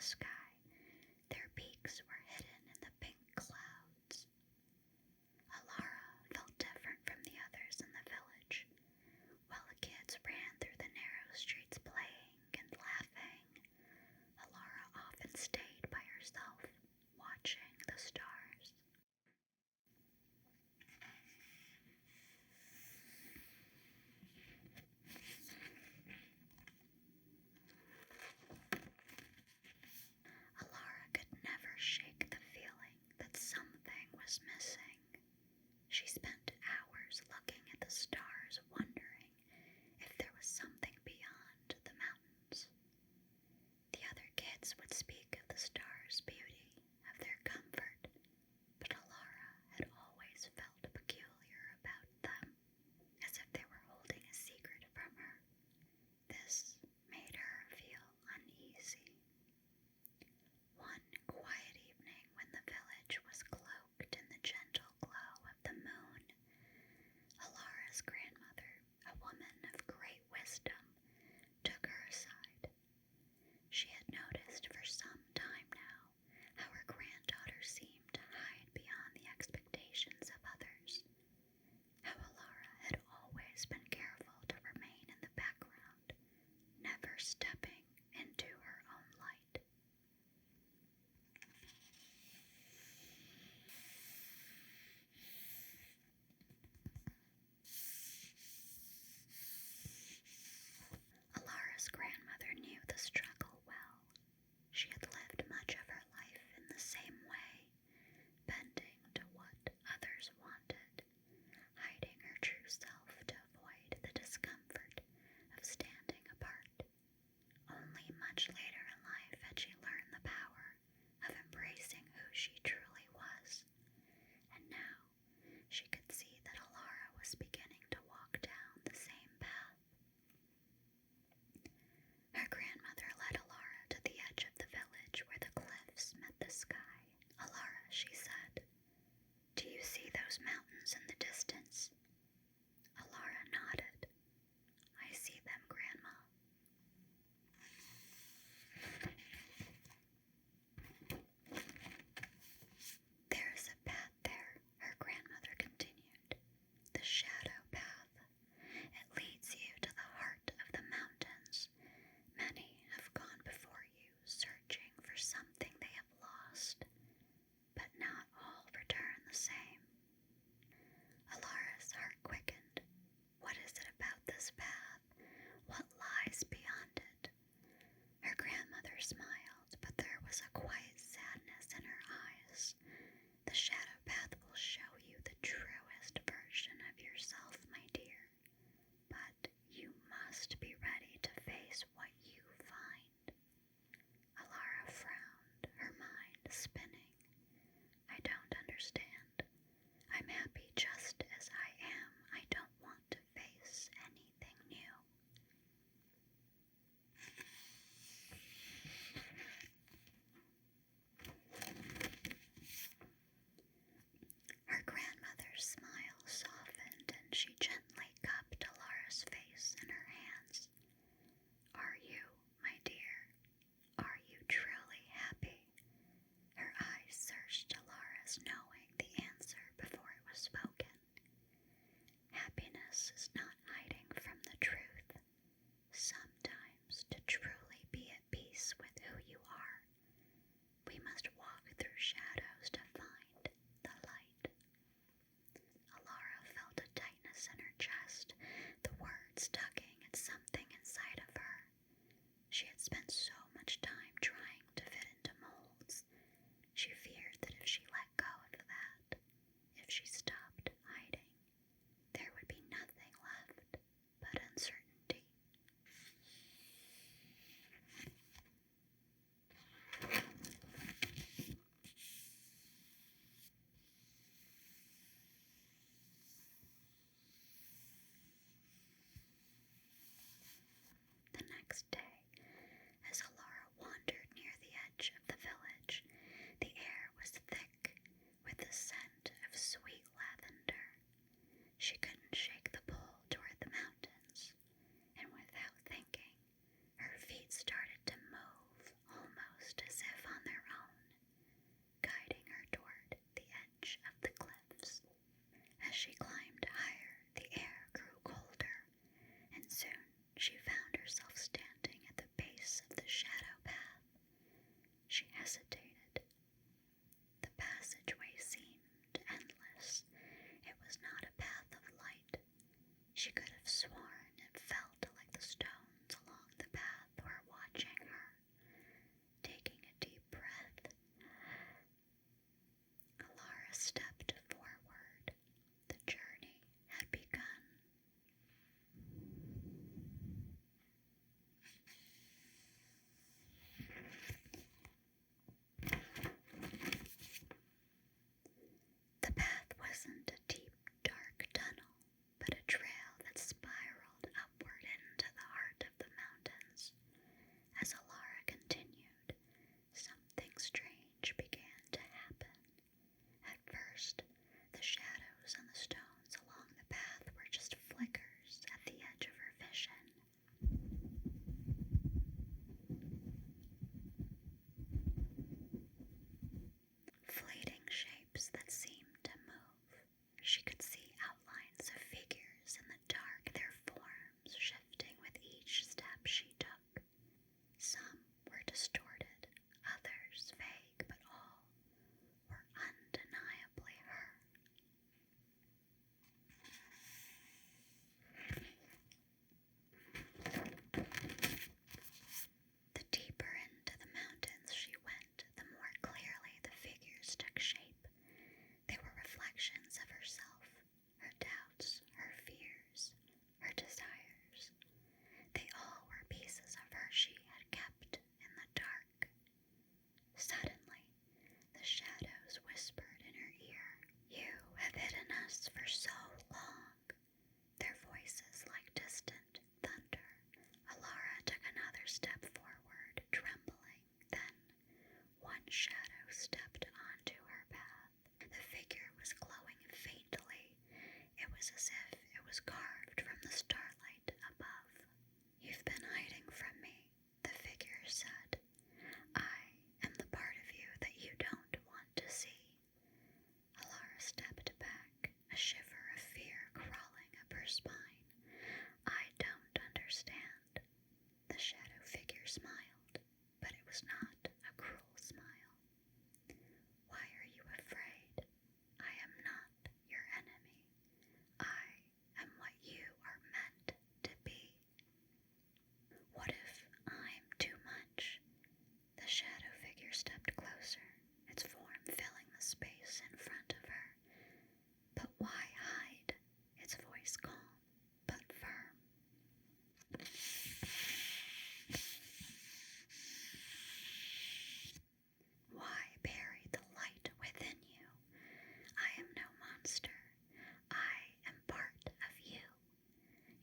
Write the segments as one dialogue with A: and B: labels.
A: the sky. Their beaks were hidden in the pink clouds. Alara felt different from the others in the village. While the kids ran through the narrow streets playing and laughing, Alara often stayed by herself, watching the stars. Alara could never shake the feeling that something was missing. She spent hours looking at the stars, wondering if there was something beyond the mountains. The other kids would speak of the stars' beauty, of their comfort, but Alara had always felt peculiar about them, as if they were holding a secret from her. This made her feel uneasy. One quiet evening, when the village was cloaked in the gentle glow of the moon, Alara's grandmother, a woman of great wisdom, took her aside. She had noticed for some time now how her granddaughter seemed to hide beyond the expectations of others, how Alara had always been careful to remain in the background, never stepping into her own light. Alara's grandmother knew the struggle well. She had lived much of her life in the same way, bending to what others wanted, hiding her true self to avoid the discomfort of standing apart. Only much later in life had she learned the power of embracing who she truly was, and now she could see that Alara was beginning to walk down the same path. Her grandmother led Alara to the edge of the village where the cliffs met the sky. Alara, she said, "Do you see those mountains in the distance?" Alara nodded. "I see them, Grandma." "There is a path there," her grandmother continued. "The shadow path. It leads you to the heart of the mountains. Many have gone before you, searching for something they have lost, but not all return the same." Alara's heart quickened. What is it about this path? What lies beyond it? Her grandmother smiled, but there was a quiet sadness in her eyes. "The shadow path will show you the truest version of yourself, my dear, but you must be ready to face what you find." Alara frowned, her mind spinning. "I don't understand. I'm happy just as I am. I don't want to face anything new." Her grandmother's smile softened and she gently cupped Alara's face in her hands. "Are you, my dear? Are you truly happy?" Her eyes searched Alara's, knowing the answer before it was spoken. Happiness is not hiding from the truth. Sometimes, to truly be at peace with who you are, we must walk through shadows to find the light. Alara felt a tightness in her chest, the words tugging at something inside of her. She had spent so much time trying to fit into molds. She feared that if she let go of that, if she stopped hiding, there would be nothing left but uncertainty. The next day, as Alara wandered near the edge of the village, the air was thick with the scent of sweet lavender. She couldn't shake the pull toward the mountains, and without thinking, her feet started to move almost as hesitated. The passageway seemed endless. It was not a path of light. She could have sworn it felt like the stones along the path were watching her. Taking a deep breath, Alara stepped forward. The journey had begun. The path wasn't a deep, dark tunnel, but a trail that spiraled upward into the heart of the mountains. As Alara continued, something strange began to happen. At first, the shadows on the stones along the path were just flickers at the edge of her vision. Fleeting shapes that seemed to move. She could see outlines of figures in the dark, their forms shifting with each step she took. Some were distorted, others vague, but all were undeniably her. The deeper into the mountains she went, the more clearly the figures took shape. They were reflections of herself, her doubts, her fears, her desires. They all were pieces of her she had kept in the dark. Suddenly, the shadows whispered in her ear, "You have hidden us for so long." Their voices like distant thunder. Alara took another step forward, trembling. Then one shadow stepped onto her path. The figure was glowing faintly. It was as if it was carved from the starlight above. "You've been hiding from me," the figure said. "I am the part of you that you don't want to see." Alara stepped back, a shiver of fear crawling up her spine. "I don't understand." The shadow figure smiled, but it was not a cruel smile. "Why are you afraid? I am not your enemy. I am what you are meant to be." "What if I'm too much?" The shadow figure stepped closer, its form filling the space in front of her. "But why hide?" Its voice calm, but firm. "Why bury the light within you? I am no monster. I am part of you.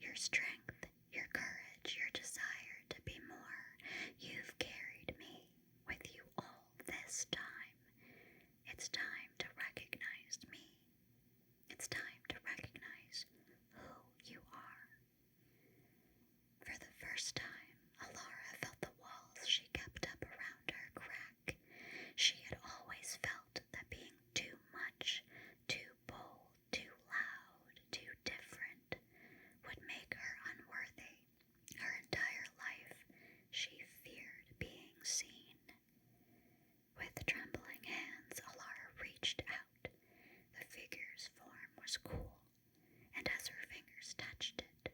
A: Your strength, your courage, your desire to be more. You've carried me with you all this time. It's time to recognize me. It's time to recognize who you are." For the first time, Alara felt the walls she kept up around her crack. She had always felt that being too much, too bold, too loud, too different would make her unworthy. Her entire life, she feared being seen. With trembling hands, Alara reached out. The figure's form was cool, and as her fingers touched it,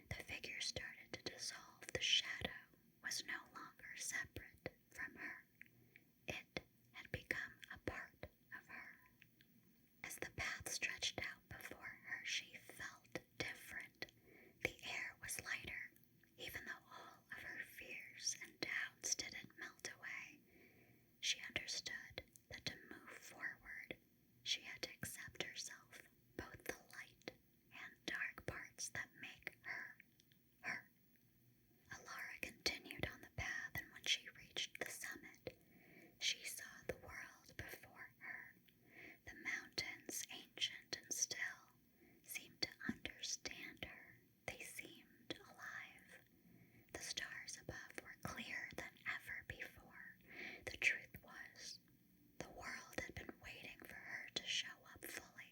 A: the figure started to dissolve. The shadow was no longer separate from her. It had become a part of her. As the path stretched out before her, she felt different. The air was lighter, even though all of her fears and doubts didn't melt away. She understood that to move forward, she had to accept herself, both the light and dark parts that make her, her. Alara continued on the path, and when she reached the summit, she saw the world before her. The mountains, ancient and still, seemed to understand her. They seemed alive. The stars above were clearer than ever before. The truth was, the world had been waiting for her to show up fully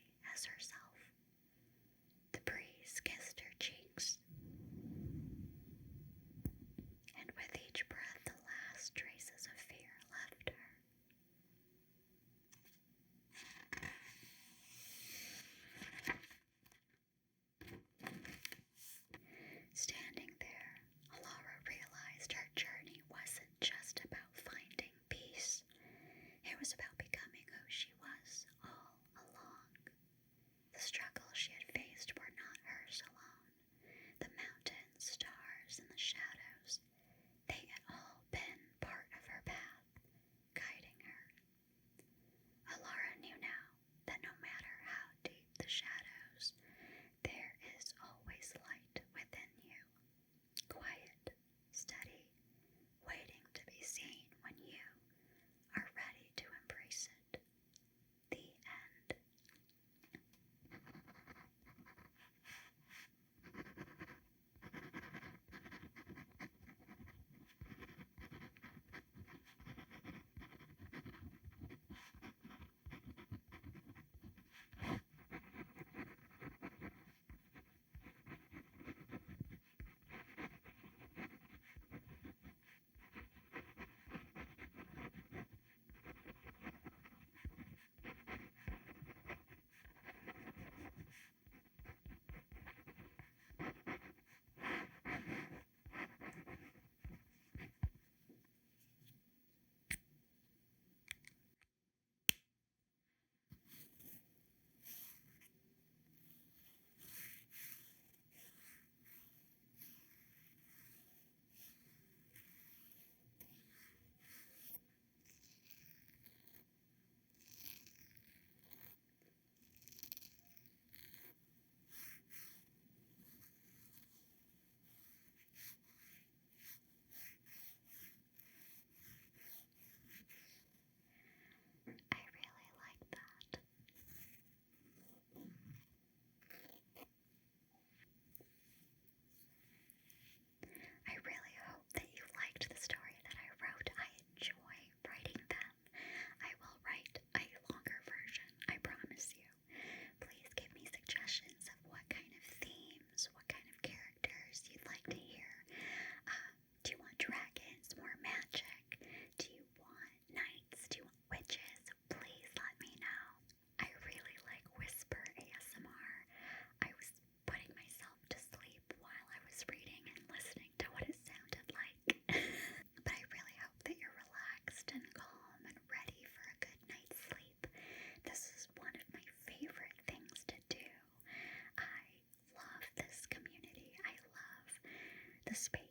A: space